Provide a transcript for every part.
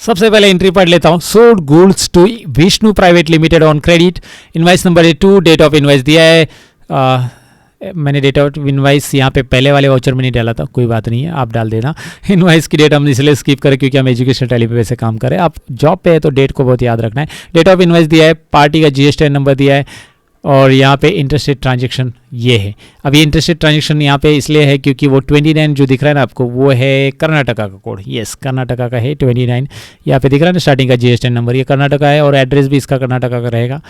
सबसे पहले एंट्री पढ़ लेता हूँ। Sold goods to Vishnu private limited on credit, invoice number 2, date of invoice दिया है। मैंने डेट ऑफ इनवाइस यहाँ पे पहले वाले वाउचर में नहीं डाला था, कोई बात नहीं है, आप डाल देना। इनवाइस की डेट हम इसलिए स्किप करें क्योंकि हम एजुकेशन टैली पे वैसे काम करें, आप जॉब पे है तो डेट को बहुत याद रखना है। डेट ऑफ इनवाइस दिया है, पार्टी का GSTN नंबर दिया है, और यहाँ पे इंटरेस्टेड ट्रांजेक्शन ये है। अब ये इंटरेस्टेड ट्रांजेक्शन यहाँ पे इसलिए है क्योंकि वो 29 जो दिख रहा है ना आपको, वो है कर्नाटका का कोड। यस, कर्नाटका का है 29, यहाँ पे दिख रहा है ना स्टार्टिंग का GSTN नंबर, ये कर्नाटका है और एड्रेस भी इसका कर्नाटका का रहेगा।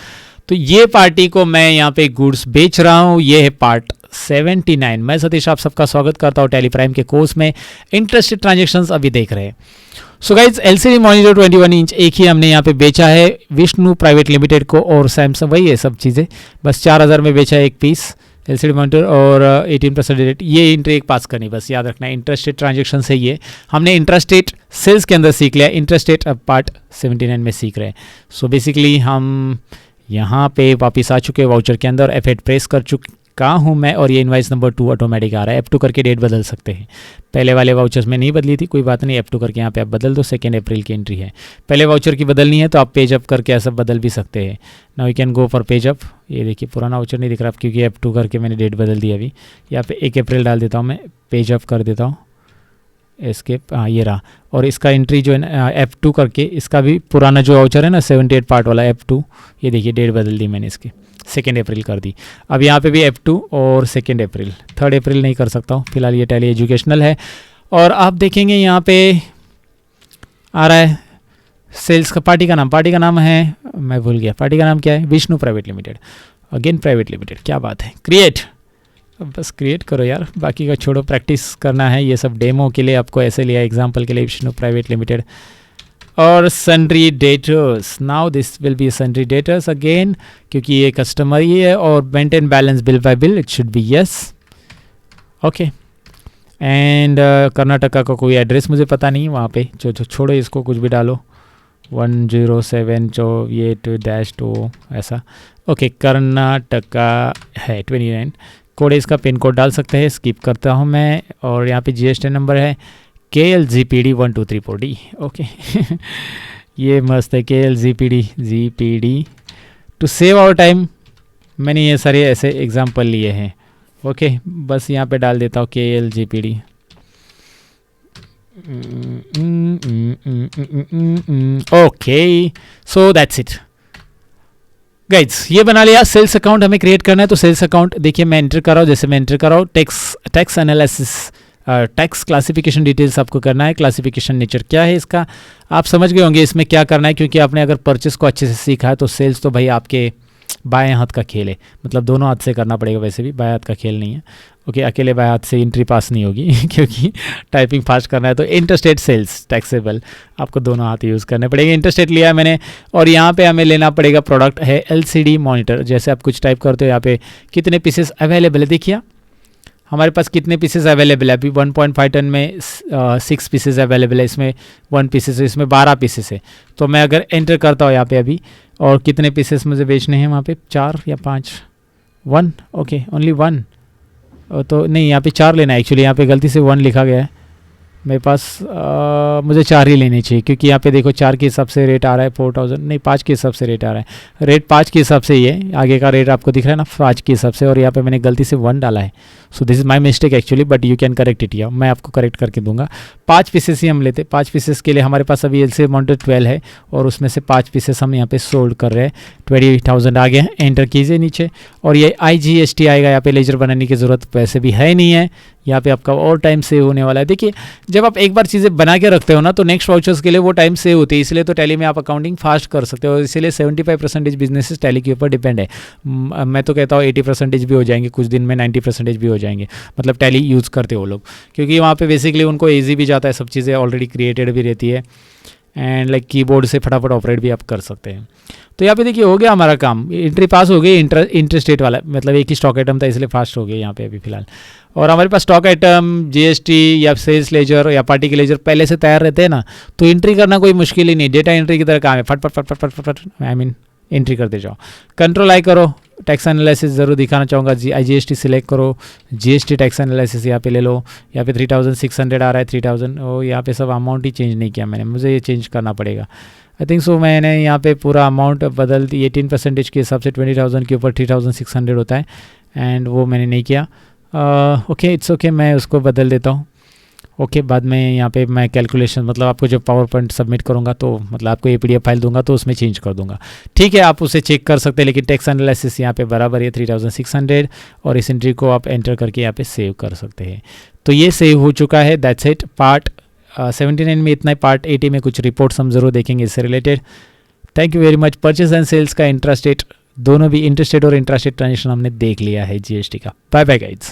तो ये पार्टी को मैं यहाँ पे गुड्स बेच रहा हूँ, ये है पार्ट 79। मैं सतीश आप सबका स्वागत करता हूँ टैली प्राइम के कोर्स में। इंटरेस्टेड ट्रांजेक्शंस अभी देख रहे हैं। So guys, LCD monitor 21 inch एक ही हमने यहाँ पे बेचा है विष्णु प्राइवेट लिमिटेड को, और सैमसंग वही है सब चीज़ें, बस 4000 में बेचा है एक पीस LCD मॉनिटर, और 18% रेट। ये इंट्री एक पास करनी, बस याद रखना है। इंटरेस्टेड ट्रांजेक्शन से ये हमने इंटरेस्टेड सेल्स के अंदर सीख लिया, इंटरेस्टेड अब पार्ट 79 में सीख रहे हैं। सो बेसिकली हम यहाँ पे वापस आ चुके हैं वाउचर के अंदर, F8 प्रेस कर चुका हूँ मैं, और ये इनवाइस नंबर 2 ऑटोमेटिक आ रहा है। F2 करके डेट बदल सकते हैं, पहले वाले वाउचर्स में नहीं बदली थी, कोई बात नहीं, F2 करके यहाँ पे आप बदल दो। 2 अप्रैल की एंट्री है, पहले वाउचर की बदलनी है तो आप पेज अप करके ऐसा बदल भी सकते हैं। Now you can go for page up. ये देखिए पुराना वाउचर नहीं दिख रहा क्योंकि F2 करके मैंने डेट बदल दी अभी। यहाँ पे 1 अप्रैल डाल देता हूँ मैं, पेज अप कर देता हूँ, एस्केप, हाँ ये रहा। और इसका एंट्री जो है ना F2 करके, इसका भी पुराना जो वाउचर है ना 78 पार्ट वाला F2, ये देखिए डेट बदल दी मैंने इसकी, 2 अप्रैल कर दी। अब यहाँ पे भी F2 और 2 अप्रैल, 3 अप्रैल नहीं कर सकता हूँ फिलहाल, ये टैली एजुकेशनल है। और आप देखेंगे यहाँ पे आ रहा है सेल्स का, पार्टी का नाम है, मैं भूल गया पार्टी का नाम क्या है, Vishnu private limited, again private limited, क्या बात है। क्रिएट, बस क्रिएट करो यार, बाकी का छोड़ो, प्रैक्टिस करना है, ये सब डेमो के लिए आपको ऐसे लिया एग्जांपल के लिए, विष्णु प्राइवेट लिमिटेड। और sundry debtors, now this will be sundry debtors again, क्योंकि ये कस्टमर ही है। और maintain balance bill bye bill, it should be yes, okay. And Karnataka का कोई एड्रेस मुझे पता नहीं वहाँ पे, जो छोड़ो इसको, कुछ भी डालो, 107 जो ये 2-2 ऐसा, ओके। कर्नाटका है 29 कोड, इसका पिन कोड डाल सकते हैं, स्किप करता हूँ मैं। और यहाँ पे GSTN नंबर है KLGPD 1234D, ओके। ये मस्त है KLGPD to save our time, मैंने ये सारे ऐसे एग्जांपल लिए हैं, ओके। बस यहाँ पे डाल देता हूँ KLGPD, okay. So that's it guides, ये बना लिया। सेल्स अकाउंट हमें क्रिएट करना है, तो सेल्स अकाउंट देखिए मैं एंटर कर रहा हूँ, जैसे मैं एंटर कर रहा हूँ, tax analysis, tax classification details आपको करना है। क्लासिफिकेशन नेचर क्या है इसका आप समझ गए होंगे इसमें क्या करना है, क्योंकि आपने अगर परचेस को अच्छे से सीखा है तो सेल्स तो भाई आपके बाएं हाथ का खेल है, मतलब दोनों हाथ से करना पड़ेगा, वैसे भी बाएं हाथ का खेल नहीं है, ओके। अकेले बाएं हाथ से एंट्री पास नहीं होगी क्योंकि टाइपिंग फास्ट करना है। तो इंटरस्टेट सेल्स टैक्सेबल आपको दोनों हाथ यूज़ करने पड़ेंगे। इंटरस्टेट लिया है मैंने, और यहाँ पे हमें लेना पड़ेगा प्रोडक्ट है LCD मॉनिटर। जैसे आप कुछ टाइप करते हो, यहाँ पे कितने पीसेस अवेलेबल है, देखिए हमारे पास कितने पीसेस अवेलेबल है। अभी 1.5 टन में 6 पीसेस अवेलेबल है, इसमें 1 पीसेस है, इसमें 12 पीसेस है। तो मैं अगर एंटर करता हूँ यहाँ पे अभी, और कितने पीसेस मुझे बेचने हैं वहाँ पे, 4 या 5, 1, ओके, ओनली 1, तो नहीं यहाँ पे 4 लेना है एक्चुअली, यहाँ पे गलती से 1 लिखा गया है मेरे पास, मुझे 4 ही लेने चाहिए, क्योंकि यहाँ पे देखो 4 के हिसाब से रेट आ रहा है 4000, नहीं 5 के हिसाब से रेट आ रहा है, रेट 5 के हिसाब से ही है, आगे का रेट आपको दिख रहा है ना 5 के हिसाब से, और यहाँ पे मैंने गलती से 1 डाला है। So this is my mistake actually, but you can correct it, या मैं आपको करेक्ट करके दूंगा। 5 पीसेस ही हम लेते, 5 पीसेस के लिए हमारे पास अभी LCD मॉनिटर 12 है, और उसमें से 5 पीसेस हम यहाँ पे सोल्ड कर रहे हैं। 28,000 आ गया, एंटर कीजिए नीचे, और ये IGST आएगा, यहाँ पे लेजर बनाने की ज़रूरत वैसे भी है नहीं है, यहाँ पे आपका और टाइम सेव होने वाला है। देखिए जब आप एक बार चीज़ें बना के रखते हो ना, तो नेक्स्ट वाउचर्स के लिए वो टाइम सेव होती है, इसलिए तो टैली में आप अकाउंटिंग फास्ट कर सकते हो, इसीलिए 75% बिजनेसेस टैली के ऊपर डिपेंड है। मैं तो कहता हूँ 80% भी हो जाएंगे कुछ दिन में, 90% भी हो जाएंगे, मतलब टैली यूज़ करते हो लोग, क्योंकि वहाँ पे बेसिकली उनको ईजी भी जाता है, सब चीज़ें ऑलरेडी क्रिएटेड भी रहती है, एंड लाइक कीबोर्ड से फटाफट ऑपरेट भी आप कर सकते हैं। तो यहाँ पे देखिए हो गया हमारा काम, एंट्री पास हो गई। इंटरेस्टेट वाला मतलब एक ही स्टॉक आइटम था, इसलिए फास्ट हो गया यहाँ पे अभी फिलहाल। और हमारे पास स्टॉक आइटम GST या सेल्स लेजर या पार्टी के लेजर पहले से तैयार रहते हैं ना, तो एंट्री करना कोई मुश्किल ही नहीं, डेटा एंट्री की तरह काम है, फट फट फट फट फट फट, आई मीन एंट्री करते जाओ। कंट्रोल आई करो, टैक्स एनालिसिस ज़रूर दिखाना चाहूँगा। IGST सिलेक्ट करो, GST टैक्स एनालिसिस यहाँ पे ले लो। यहाँ पे 3600 आ रहा है, 3000, ओ यहाँ पे सब अमाउंट ही चेंज नहीं किया मैंने, मुझे ये चेंज करना पड़ेगा। आई थिंक सो मैंने यहाँ पे पूरा अमाउंट बदल दी 18% के हिसाब से 20,000 के ऊपर 3600 होता है, एंड वो मैंने नहीं किया। ओके, इट्स ओके, मैं उसको बदल देता हूँ। ओके, बाद में यहाँ पे मैं कैलकुलेशन, मतलब आपको जब पावर पॉइंट सबमिट करूँगा तो मतलब आपको ये PDF फाइल दूंगा तो उसमें चेंज कर दूंगा। ठीक है, आप उसे चेक कर सकते हैं, लेकिन टैक्स एनालिसिस यहाँ पे बराबर है 3600, और इस एंट्री को आप एंटर करके यहाँ पे सेव कर सकते हैं। तो ये सेव हो चुका है, दैट्स इट। पार्ट 79 में इतना ही, पार्ट 80 में कुछ रिपोर्ट्स हम ज़रूर देखेंगे इससे रिलेटेड। Thank you very much. Purchase and sales का इंट्रास्टेट, दोनों भी इंटरस्टेट और इंट्रास्टेट ट्रांजेक्शन हमने देख लिया है GST का। Bye bye guides.